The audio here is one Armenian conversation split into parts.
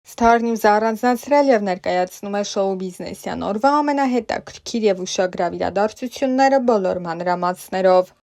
Star News-ը առանձնացրել և ներկայացնում է շոու բիզնեսյան օրվա ամենահետաքրքիր և ուշագրավ իրադարձությունները բոլոր մանրամասներով։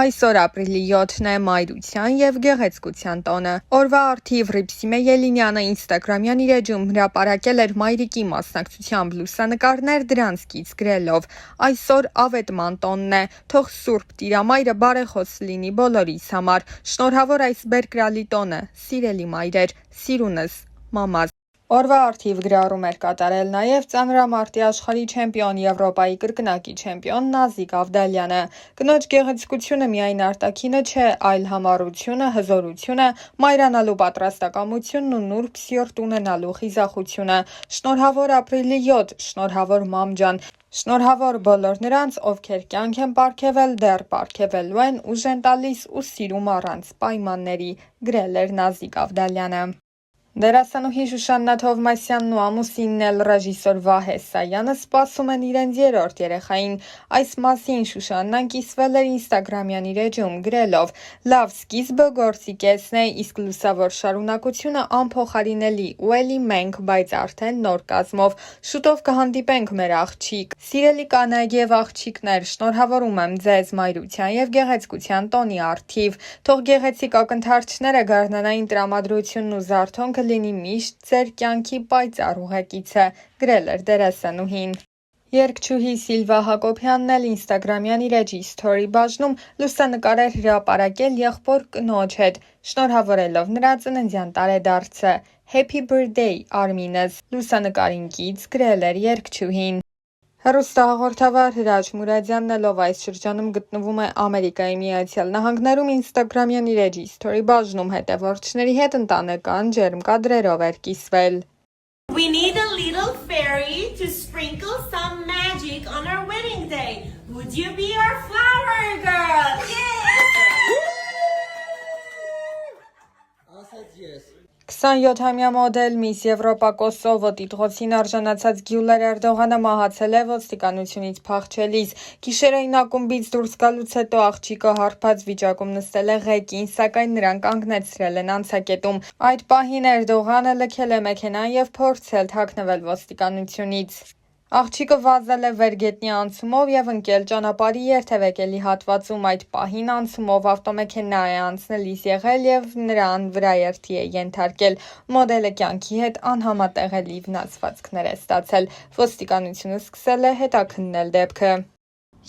Այսօր ապրիլի 7-ն է, մայրության և գեղեցկության տոնը։ Օրվա առթիվ Ռիփսիմե Ելինյանը ինստագրամյան իր էջում հրապարակել էր մայրիկի մասնակցությամբ լուսանկարներ դրանց կից գրելով. «Այսօր ավետման տոնն է, թող Սուրբ Տիրամայրը բարեխոս լինի բոլորիս համար, շնորհավոր այս բերկրալի տոնը, սիրելի մայրեր, սիրունս, մամազ»։ Օրվա առթիվ գրառում էր կատարել նաև ծանրամարտի աշխարհի չեմպիոն, Եվրոպայի կրկնակի չեմպիոն Նազիկ Ավդալյանը։ Կնոջ գեղեցկությունը միայն արտաքինը չէ, այլ համառությունը, հզորությունը, մայրանալու պատրաստակամությունն ու նուրբ սիրտ ունենալու խիզախությունը։ Շնորհավոր ապրիլի 7, շնորհավոր մամ ջան, շնորհավոր բոլոր նրանց, ովքեր կյանք են պարգևել, դեռ պարգևելու են, ուժ են տալիս ու սիրում առանց պայմանների, գրել էր Նազիկ Ավդալյանը։ Դերասանուհի Շուշաննա Թովմասյանն ու ամուսինն էլ ռեժիսոր Վահե Սայանը սպասում են իրենց երրորդ երեխային։ Այս մասին Շուշաննան կիսվել էր ինստագրամյան իր էջում գրելով. «Լավ սկիզբը գործի կեսն է, իսկ լուսավոր շարունակությունը անփոխարինելի, ու էլի մենք, բայց արդեն նոր կազմով։ Շուտով կհանդիպենք մեր աղջիկ։ Սիրելի կանայք և աղջիկներ, շնորհավորում եմ ձեզ մայրության և գեղեցկության տոնի առթիվ։ Թող գեղեցիկ ակնթարթները, գարնանային տրամադրությունն ու զարթոնքը լինի միշտ ձեր կյանքի պայծառ ուղեկիցը», գրել էր դերասանուհին։ Երգչուհի Սիլվա Հակոբյանն էլ ինստագրամյան իր էջի սթորի բաժնում լուսանկար էր հրապարակել եղբոր կնոջ հետ, շնորհավորելով նրա ծննդյան տարեդարձը։ «Happy birthday, Արմինս», լուսանկարին կից գրել էր երգչուհին։ Հեռուստահաղորդավար Հրաչ Մուրադյանն էլ, ով այս շրջանում գտնվում է Ամերիկայի Միացյալ Նահանգներում, ինստագրամյան իր էջի սթորի բաժնում հետևորդների հետ ընտանեկան ջերմ կադրերով էր կիսվել։ We need a little fairy to sprinkle some magic on our wedding day. Would you be our flower girl? I said yes. 27-ամյա մոդել Միս Եվրոպա Կոսովո տիտղոսին արժանացած Գյուլեր Էրդողանը մահացել է ոստիկանությունից փախչելիս։ Գիշերային ակումբից դուրս գալուց հետո աղջիկը հարբած վիճակում նստել է ղեկին, սակայն նրան կանգնեցրել են անցակետում։ Այդ պահին Էրդողանը լքել է մեքենան և փորձել թաքնվել ոստիկանությունից։ Աղջիկը վազել է վերգետնյա անցումով և ընկել ճանապարհի երթևեկելի հատվածում։ Այդ պահին անցումով ավտոմեքենա է անցնելիս եղել և նրան վրաերթի է ենթարկել։ Մոդելը կյանքի հետ անհամատեղելի վնասվածքներ է ստացել։ Ոստիկանությունը սկսել է հետաքննել դեպքը։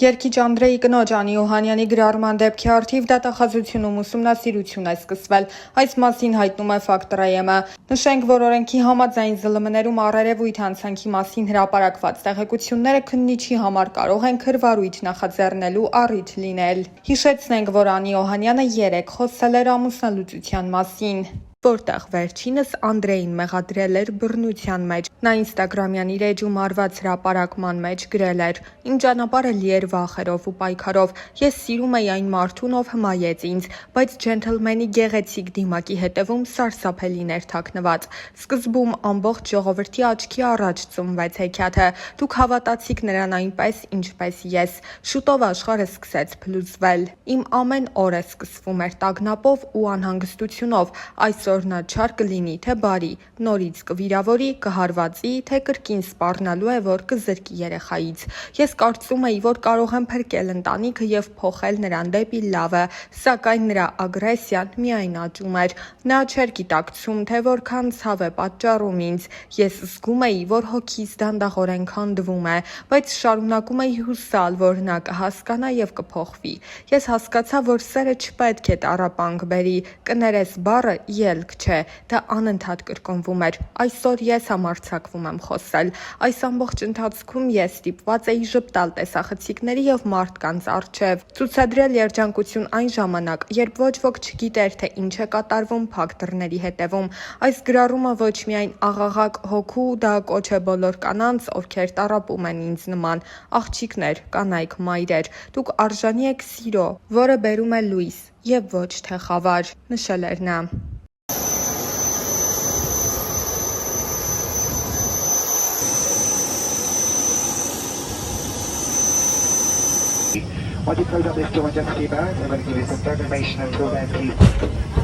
Երգիչ Անդրեի կնոջ Անի Օհանյանի գրառման դեպքի առթիվ դատախազությունում ուսումնասիրություն է սկսվել։ Այս մասին հայտնում է Ֆակտորայեմը։ Նշենք, որ օրենքի համաձայն ԶԼՄ-ներում առերևույթ հանցանքի մասին հրապարակված տեղեկությունները քննիչի համար կարող են քրվարույթ նախաձեռնելու առիթ լինել։ Հիշեցնենք, որ Անի Օհանյանը երեկ խոսել էր ամուսնալուծության մասին, որտեղ վերջինս Անդրեին մեղադրել էր բռնության մեջ։ Նա ինստագրամյան իր էջում արված հրապարակման մեջ գրել էր. «Իմ ճանապարհը լի էր վախերով ու պայքարով։ Ես սիրում էի այն մարդուն, ով հմայեց ինձ, բայց ջենթլմենի գեղեցիկ դիմակի հետևում սարսափելիներ թաքնված։ Սկզբում ամբողջ ժողովրդի աչքի առաջ ծնվեց հեքիաթը։ Դուք հավատացիք նրան այնպես, ինչպես ես։ Շուտով աշխարհը սկսեց փլուզվել։ Իմ ամեն օրը սկսվում էր տագնապով ու անհանգստությունով։ Այսօր նա չար կլինի, թե բարի, նորից կվիրավորի, կհարվածի, թե կրկին սպառնալու է, որ կզրկի երեխայից։ Ես կարծում էի, որ կարող եմ փրկել ընտանիքը և փոխել նրան դեպի լավը, սակայն նրա ագրեսիան միայն աճում էր։ Նա չէր գիտակցում, թե որքան ցավ է պատճառում ինձ։ Ես զգում էի, որ հոգիս դանդաղորեն քանդվում է, բայց շարունակում էի հուսալ, որ նա կհասկանա և կփոխվի։ Ես հասկացա, որ սերը չպետք է տառապանք բերի։ Կներես բառը ելք չէ, դա անընդհատ կրկնվում էր։ Այսօր ես համարձակվում եմ խոսել։ Այս ամբողջ ընթացքում ես ստիպված էի ժպտալ տեսախցիկների և մարդկանց առջև, ցուցադրել երջանկություն այն ժամանակ, երբ ոչ ոք չգիտեր, թե ինչ է կատարվում փակ դռների հետևում։ Այս գրառումը ոչ միայն աղաղակ հոգու, դա կոչ է բոլոր կանանց, ովքեր տառապում են ինձ նման, աղջիկներ, կանայք, մայրեր։ Դուք արժանի եք սիրո, որը բերում է լույս, և ոչ թե խավար, նշել էր նա։ While you close up this door just a few minutes, I'm going to give you some information until then, please.